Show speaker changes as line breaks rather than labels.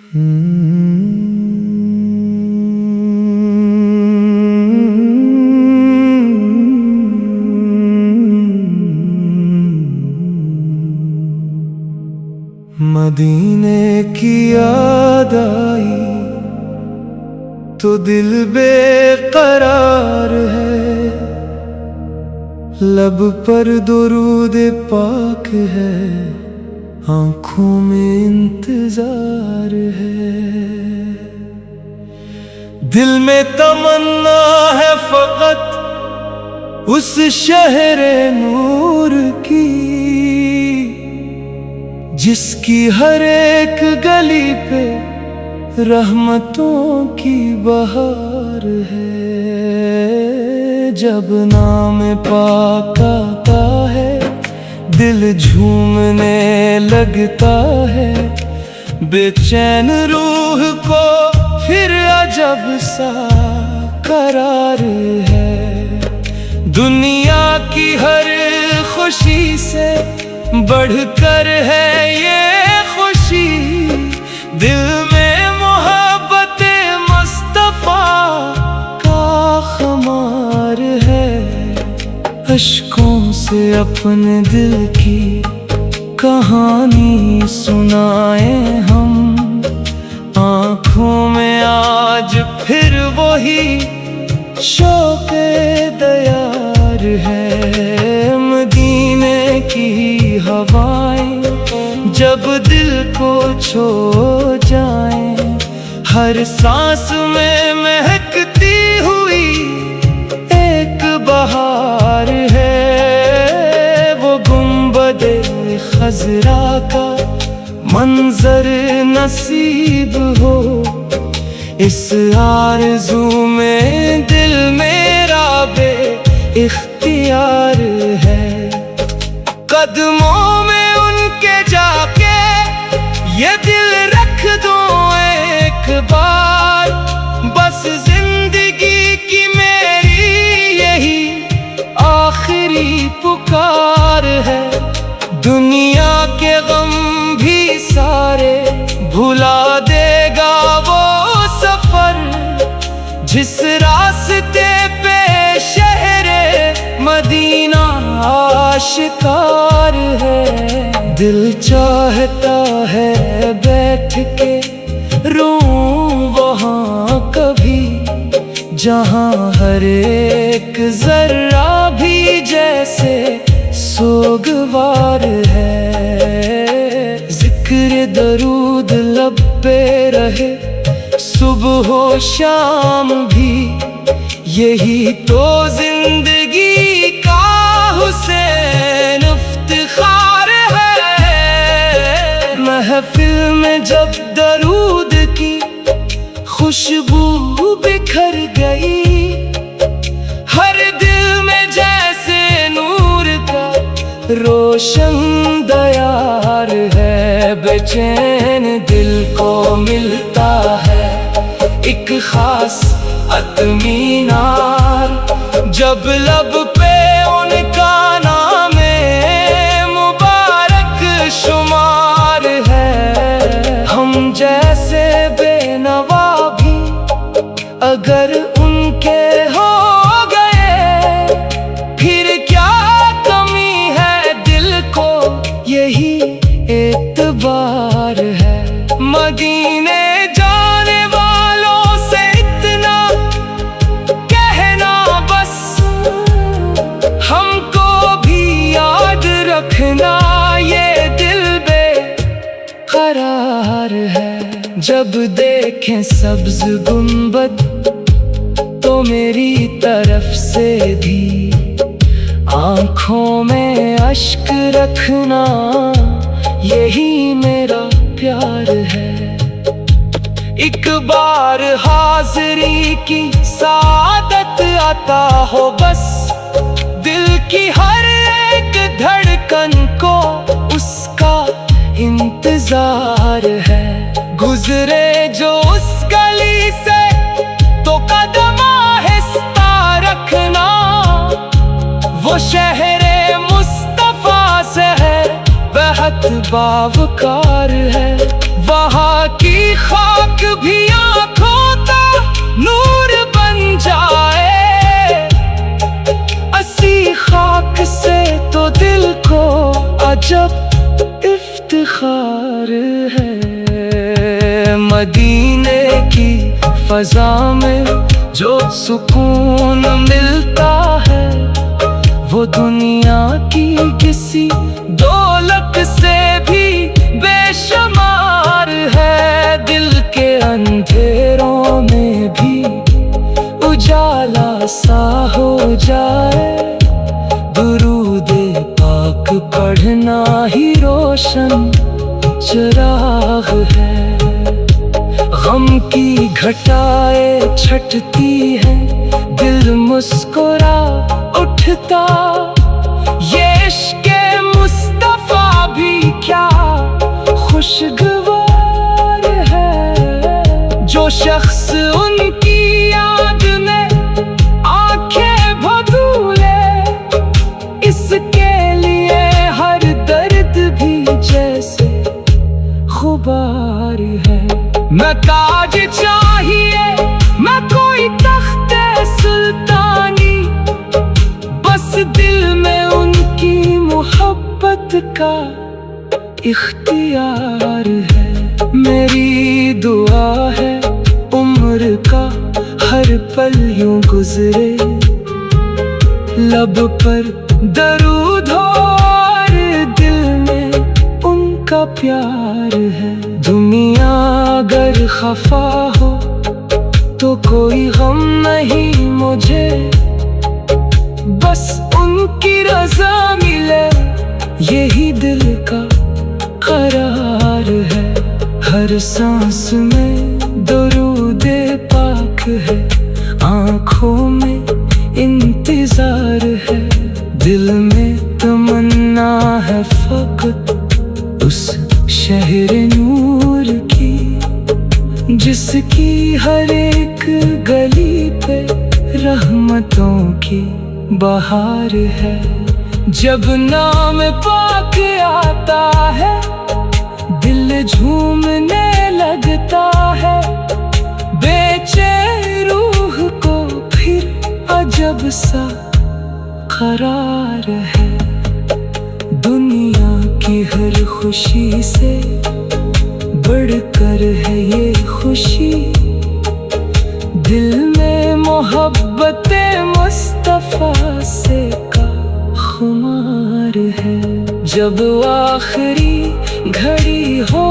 मदीने की याद आई तो दिल बेकरार है, लब पर दुरूद पाक है, आँखों में इंतजार है। दिल में तमन्ना है फकत उस शहरे नूर की, जिसकी हर एक गली पे रहमतों की बहार है। जब नाम पाक आता है दिल झूमने लगता है, बेचैन रूह को फिर अजब सा करार है। दुनिया की हर खुशी से बढ़कर है ये खुशी, दिल में मोहब्बत मुस्तफा का खुमार है। अश्कों से अपने दिल की कहानी सुनाए हम, आँखों में आज फिर वही शौक़े दयार है। मदीने की हवाएं जब दिल को छू जाएं, हर सांस में महकती हुई एक बहार है। वो गुंबदे खजरा का मंजर नसीब हो, इस आरज़ू में दिल मेरा बे-इख्तियार है। कदमों में उनके जाके ये दिल रख दूं एक बार, बस जिंदगी की मेरी यही आखिरी पुकार है। दुनिया के गम भी सारे भुला देगा वो सफर, जिस रास्ते पे शहरे मदीना आशिकार है। दिल चाहता है बैठ के रूं वहाँ कभी, जहाँ हर एक जर्रा भी जैसे सोगवार है। जिक्र दरूद लब पे रहे सुबह हो शाम भी, यही तो जिंदगी का हुसैन इफ्तिखार है। महफिल में जब दरूद की खुशबू बिखर गई, हर दिल में जैसे नूर का रोशन दयार है। बेचैन दिल को मिलता है एक खास अत्मीनार, जब लब पे उनका नाम मुबारक शुमार है। हम जैसे बेनवा भी अगर उनके हो गए, फिर क्या कमी है दिल को यही एतबार है। मदीने जाने वालों से इतना कहना बस, हमको भी याद रखना ये दिल बेकरार है। जब देखें सब्ज गुंबद तो मेरी तरफ से भी आँखों में अश्क रखना, यही मेरा प्यार है। एक बार हाज़री की सादत आता हो बस, दिल की हर एक धड़कन को उसका इंतजार है। गुजरे जो उस गली से तो कदम आहिस्ता रखना, वो शहरे मुस्तफा से है बेहद बावकार है। वहाँ की है। मदीने की फजा में जो सुकून मिलता है, वो दुनिया की किसी दौलत से भी बेशुमार है। दिल के अंधेरों में भी उजाला सा हो जाए, दुरूदे पाक पढ़ना ही रोशन चिराग है। गम की घटाएं छटती है, दिल मुस्कुरा उठता। ये इश्क़े मुस्तफ़ा भी क्या खुशगवार है। जो शख्स उनकी याद में आंखें भदूले, इसके लिए हर दर्द भी जैसे खुबार है। मैं ताज चाहिए, मैं कोई तख्ते सुल्तानी, बस दिल में उनकी मोहब्बत का इख्तियार है। मेरी दुआ है उम्र का हर पल यूं गुजरे, लब पर दरूद हो और दिल में उनका प्यार है। दुनिया अगर खफा हो तो कोई गम नहीं मुझे, बस उनकी रज़ा मिले यही दिल का करार है। हर सांस में दुरूदे पाक है, आँखों में इंतजार है, दिल में तमन्ना है फकत उस शहर नूर की, जिसकी हर एक गली पे रहमतों की बहार है। जब नाम पाक आता है, दिल झूमने लगता है, बेचैन रूह को फिर अजब सा करार है। दुनिया की हर खुशी से बढ़कर है ये खुशी, दिल में मोहब्बते मुस्तफ़ा से का खुमार है। जब आखिरी घड़ी हो